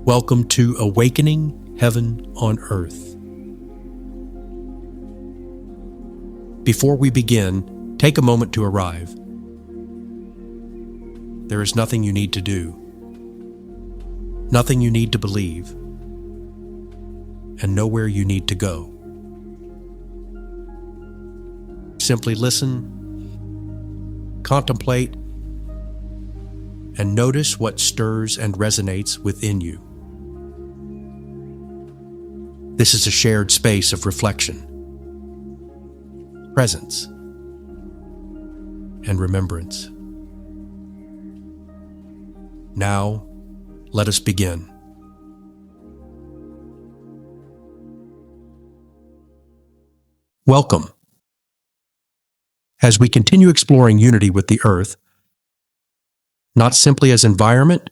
Welcome to Awakening Heaven on Earth. Before we begin, take a moment to arrive. There is nothing you need to do, nothing you need to believe, and nowhere you need to go. Simply listen, contemplate, and notice what stirs and resonates within you. This is a shared space of reflection, presence, and remembrance. Now, let us begin. Welcome. As we continue exploring unity with the Earth, not simply as environment,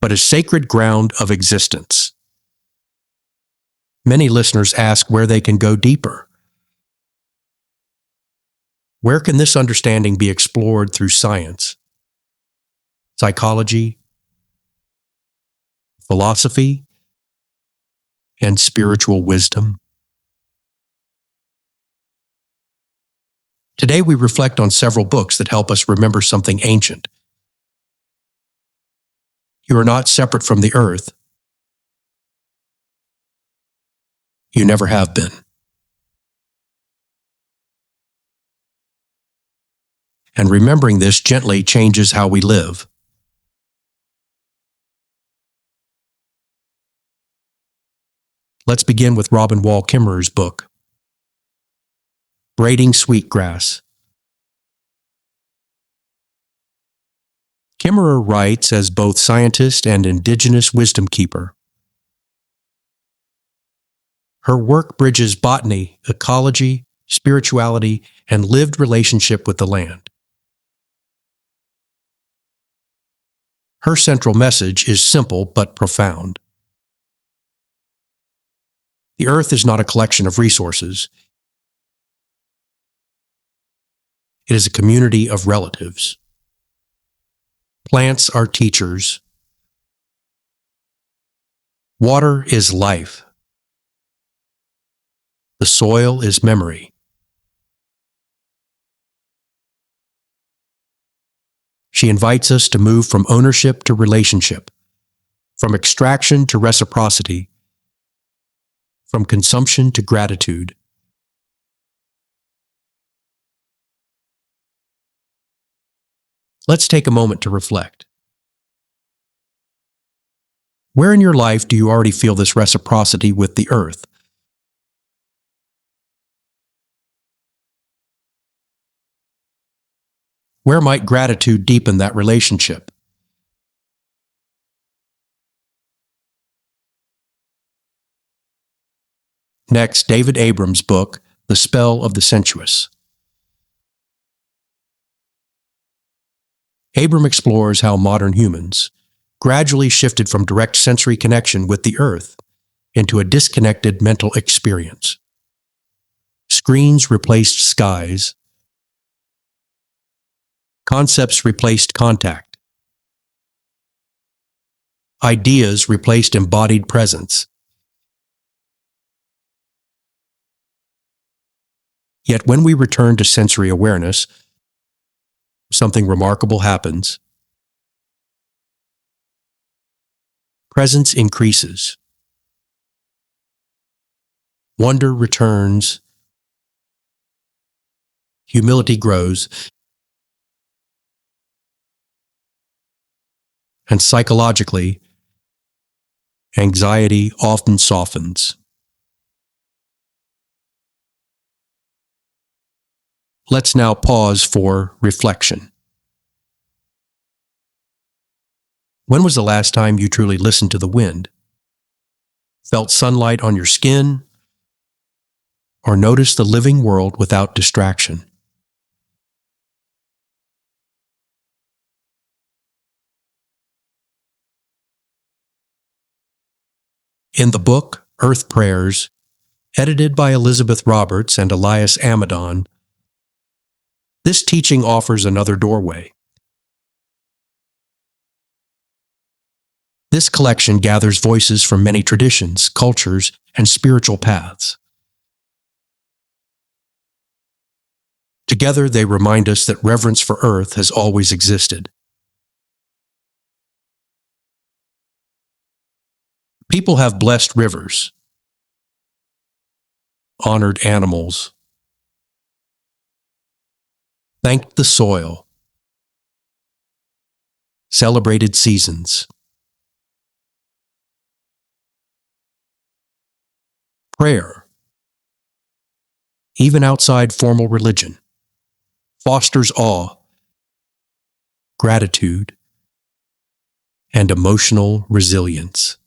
but as sacred ground of existence. Many listeners ask where they can go deeper. Where can this understanding be explored through science, psychology, philosophy, and spiritual wisdom? Today we reflect on several books that help us remember something ancient. You are not separate from the earth. You never have been. And remembering this gently changes how we live. Let's begin with Robin Wall Kimmerer's book, Braiding Sweetgrass. Kimmerer writes as both scientist and indigenous wisdom keeper. Her work bridges botany, ecology, spirituality, and lived relationship with the land. Her central message is simple but profound. The earth is not a collection of resources. It is a community of relatives. Plants are teachers. Water is life. The soil is memory. She invites us to move from ownership to relationship, from extraction to reciprocity, from consumption to gratitude. Let's take a moment to reflect. Where in your life do you already feel this reciprocity with the earth? Where might gratitude deepen that relationship? Next, David Abram's book, The Spell of the Sensuous. Abram explores how modern humans gradually shifted from direct sensory connection with the earth into a disconnected mental experience. Screens replaced skies. Concepts replaced contact. Ideas replaced embodied presence. Yet when we return to sensory awareness, something remarkable happens. Presence increases. Wonder returns. Humility grows. And psychologically, anxiety often softens. Let's now pause for reflection. When was the last time you truly listened to the wind? Felt sunlight on your skin? Or noticed the living world without distraction? In the book, Earth Prayers, edited by Elizabeth Roberts and Elias Amadon, this teaching offers another doorway. This collection gathers voices from many traditions, cultures, and spiritual paths. Together, they remind us that reverence for Earth has always existed. People have blessed rivers, honored animals, thanked the soil, celebrated seasons. Prayer, even outside formal religion, fosters awe, gratitude, and emotional resilience.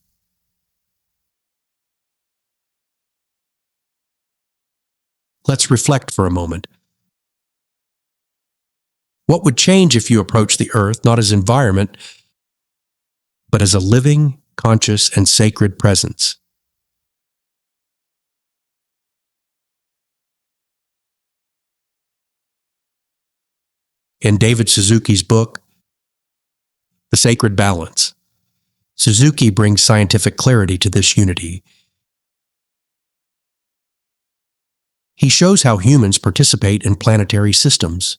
Let's reflect for a moment. What would change if you approach the Earth not as environment, but as a living, conscious, and sacred presence? In David Suzuki's book, The Sacred Balance, Suzuki brings scientific clarity to this unity. He shows how humans participate in planetary systems.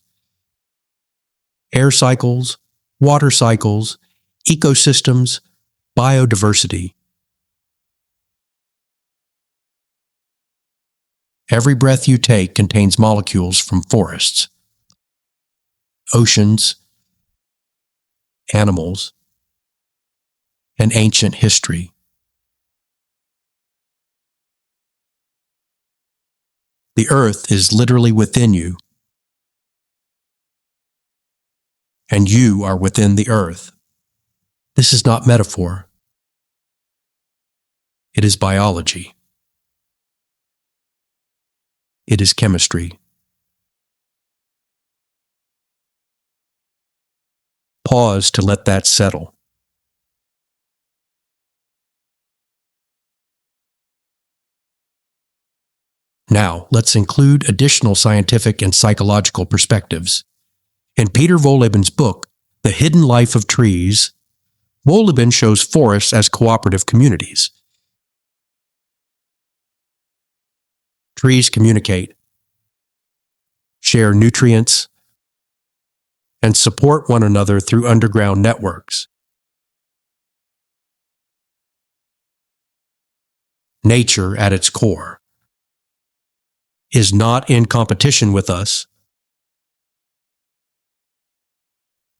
Air cycles, water cycles, ecosystems, biodiversity. Every breath you take contains molecules from forests, oceans, animals, and ancient history. The Earth is literally within you, and you are within the Earth. This is not metaphor. It is biology. It is chemistry. Pause to let that settle. Now, let's include additional scientific and psychological perspectives. In Peter Wohleben's book, The Hidden Life of Trees, Wohleben shows forests as cooperative communities. Trees communicate, share nutrients, and support one another through underground networks. Nature, at its core, is not in competition with us,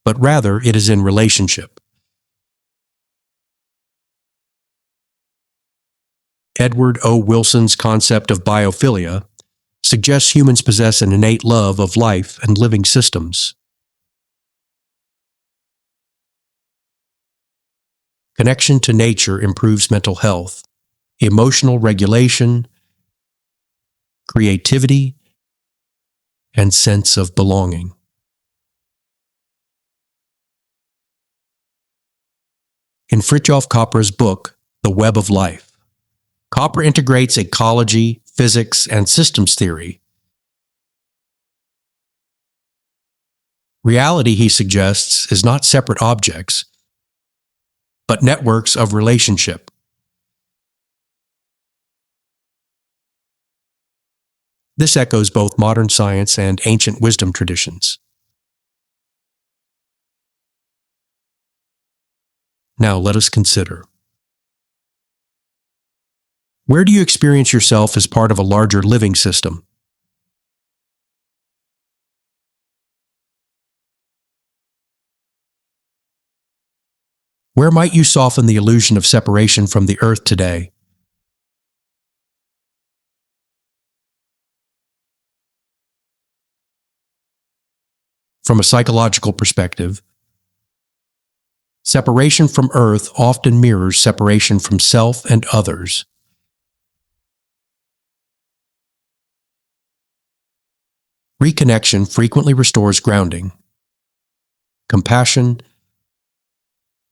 but rather it is in relationship. Edward O. Wilson's concept of biophilia suggests humans possess an innate love of life and living systems. Connection to nature improves mental health, emotional regulation, creativity, and sense of belonging. In Fritjof Capra's book, The Web of Life, Capra integrates ecology, physics, and systems theory. Reality, he suggests, is not separate objects, but networks of relationship. This echoes both modern science and ancient wisdom traditions. Now let us consider. Where do you experience yourself as part of a larger living system? Where might you soften the illusion of separation from the Earth today? From a psychological perspective, separation from Earth often mirrors separation from self and others. Reconnection frequently restores grounding, compassion,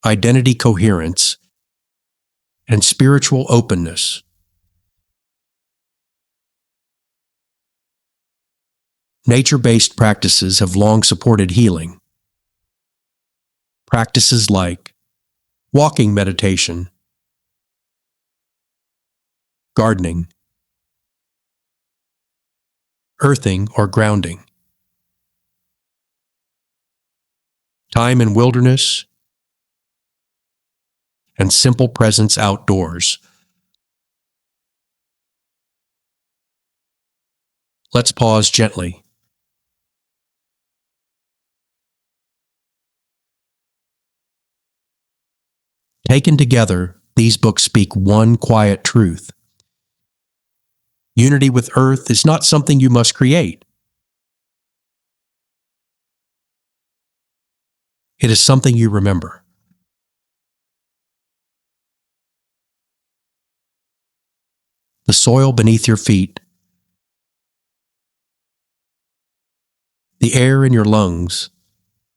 identity coherence, and spiritual openness. Nature-based practices have long supported healing. Practices like walking meditation, gardening, earthing or grounding, time in wilderness, and simple presence outdoors. Let's pause gently. Taken together, these books speak one quiet truth. Unity with Earth is not something you must create. It is something you remember. The soil beneath your feet, the air in your lungs,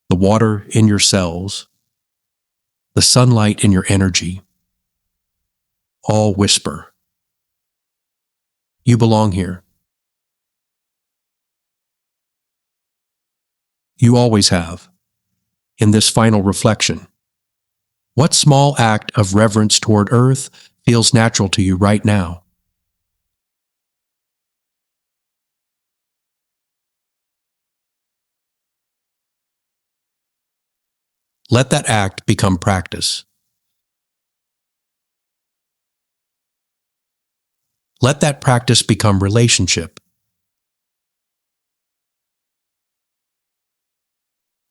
the water in your cells, the sunlight in your energy, all whisper, you belong here. You always have. In this final reflection, what small act of reverence toward Earth feels natural to you right now? Let that act become practice. Let that practice become relationship.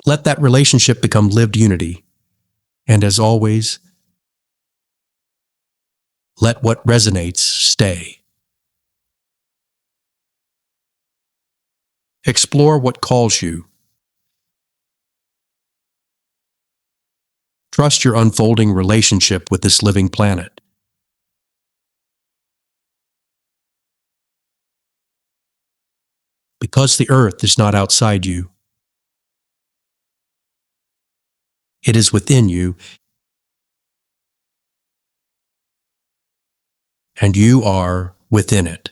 Let that relationship become lived unity. And as always, let what resonates stay. Explore what calls you. Trust your unfolding relationship with this living planet. Because the Earth is not outside you. It is within you, and you are within it.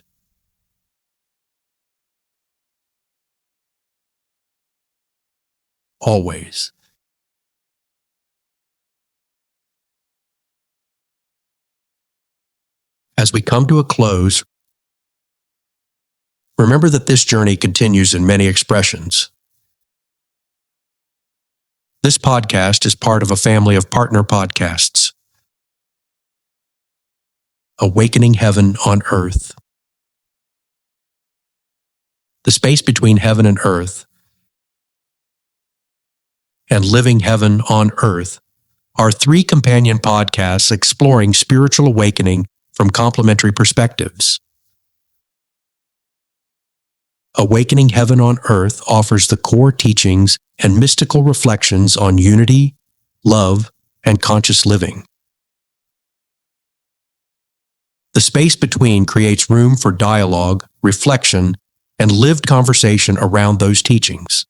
Always. As we come to a close, remember that this journey continues in many expressions. This podcast is part of a family of partner podcasts. Awakening Heaven on Earth. The space between heaven and earth, and Living Heaven on Earth are 3 companion podcasts exploring spiritual awakening from complementary perspectives. Awakening Heaven on Earth offers the core teachings and mystical reflections on unity, love, and conscious living. The space between creates room for dialogue, reflection, and lived conversation around those teachings.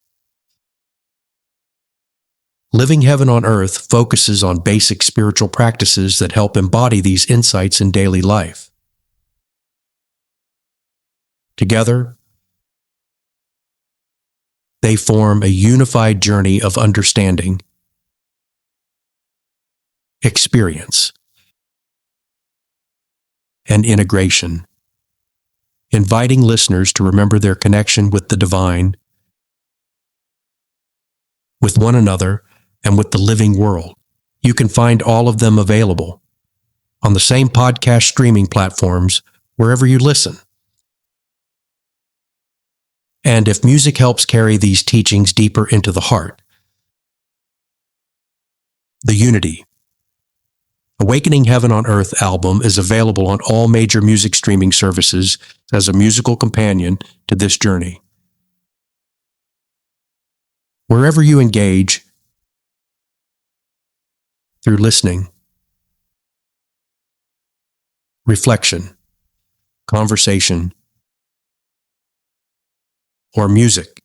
Living Heaven on Earth focuses on basic spiritual practices that help embody these insights in daily life. Together, they form a unified journey of understanding, experience, and integration, inviting listeners to remember their connection with the divine, with one another, and with the living world. You can find all of them available on the same podcast streaming platforms wherever you listen. And if music helps carry these teachings deeper into the heart, the Unity, Awakening Heaven on Earth album is available on all major music streaming services as a musical companion to this journey. Wherever you engage, through listening, reflection, conversation, or music,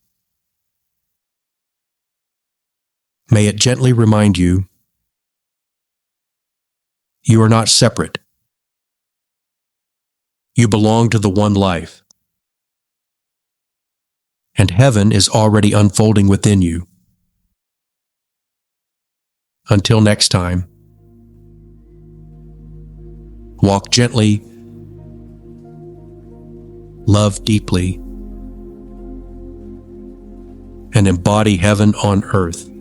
may it gently remind you you are not separate. You belong to the one life. And heaven is already unfolding within you. Until next time, Walk gently, love deeply, and embody heaven on earth.